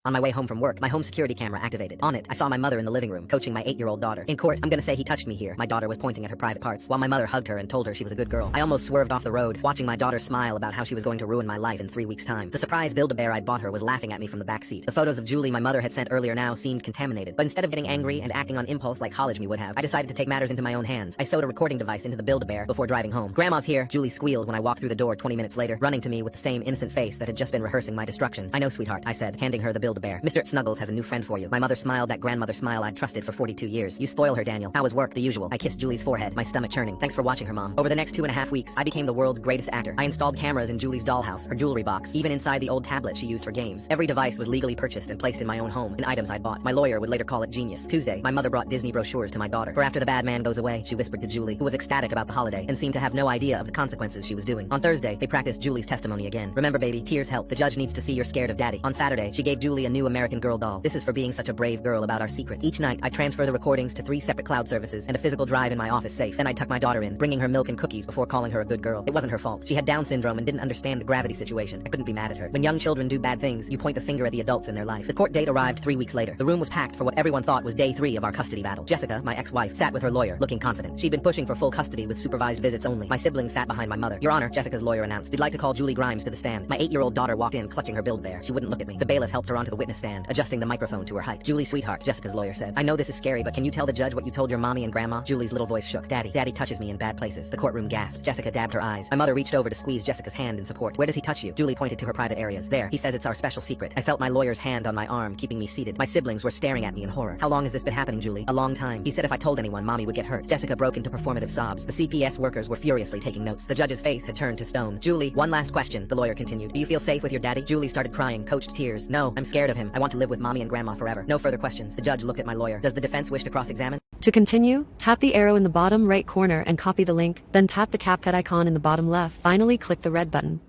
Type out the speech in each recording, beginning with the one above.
On my way home from work, my home security camera activated. On it, I saw my mother in the living room, coaching my 8-year-old daughter. In court, I'm gonna say he touched me here. My daughter was pointing at her private parts, while my mother hugged her and told her she was a good girl. I almost swerved off the road, watching my daughter smile about how she was going to ruin my life in 3 weeks' time. The surprise Build-A-Bear I'd bought her was laughing at me from the backseat. The photos of Julie my mother had sent earlier now seemed contaminated, but instead of getting angry and acting on impulse like college me would have, I decided to take matters into my own hands. I sewed a recording device into the Build-A-Bear before driving home. "Grandma's here," Julie squealed when I walked through the door 20 minutes later, running to me with the same innocent face that had just been rehearsing my destruction. "I know, sweetheart," I said, handing her the Build-A-Bear. "Mr. Snuggles has a new friend for you." My mother smiled that grandmother smile I'd trusted for 42 years. "You spoil her, Daniel." "How was work?" "The usual." I kissed Julie's forehead, my stomach churning. "Thanks for watching her, Mom." Over the next 2.5 weeks, I became the world's greatest actor. I installed cameras in Julie's dollhouse, her jewelry box, even inside the old tablet she used for games. Every device was legally purchased and placed in my own home, and items I'd bought. My lawyer would later call it genius. Tuesday, my mother brought Disney brochures to my daughter. "For after the bad man goes away," she whispered to Julie, who was ecstatic about the holiday and seemed to have no idea of the consequences she was doing. On Thursday, they practiced Julie's testimony again. "Remember, baby, tears help. The judge needs to see you're scared of daddy." On Saturday, she gave Julie a new American Girl doll. "This is for being such a brave girl about our secret." Each night, I transfer the recordings to 3 separate cloud services and a physical drive in my office safe. Then I'd tuck my daughter in, bringing her milk and cookies before calling her a good girl. It wasn't her fault. She had Down syndrome and didn't understand the gravity situation. I couldn't be mad at her. When young children do bad things, you point the finger at the adults in their life. The court date arrived 3 weeks later. The room was packed for what everyone thought was day 3 of our custody battle. Jessica, my ex-wife, sat with her lawyer, looking confident. She'd been pushing for full custody with supervised visits only. My siblings sat behind my mother. "Your Honor," Jessica's lawyer announced, "we'd like to call Julie Grimes to the stand." My 8-year-old daughter walked in, clutching her Build-A-Bear. She wouldn't look at me. The bailiff helped her onto the witness stand, adjusting the microphone to her height. "Julie, sweetheart," Jessica's lawyer said, "I know this is scary, but can you tell the judge what you told your mommy and grandma?" Julie's little voice shook. Daddy touches me in bad places." The courtroom gasped. Jessica dabbed her eyes. My mother reached over to squeeze Jessica's hand in support. "Where does he touch you?" Julie pointed to her private areas. "There. He says it's our special secret." I felt my lawyer's hand on my arm, keeping me seated. My siblings were staring at me in horror. "How long has this been happening, Julie?" "A long time. He said if I told anyone, Mommy would get hurt." Jessica broke into performative sobs. The CPS workers were furiously taking notes. The judge's face had turned to stone. "Julie, one last question," the lawyer continued. "Do you feel safe with your daddy?" Julie started crying, coached tears. "No, I'm scared of him. I want to live with Mommy and Grandma forever." No further questions. The judge looked at my lawyer. "Does the defense wish to cross-examine?" To continue, tap the arrow in the bottom right corner and copy the link, then tap the CapCut icon in the bottom left. Finally, click the red button.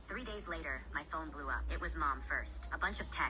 3 days later, my phone blew up. It was Mom first. A bunch of texts.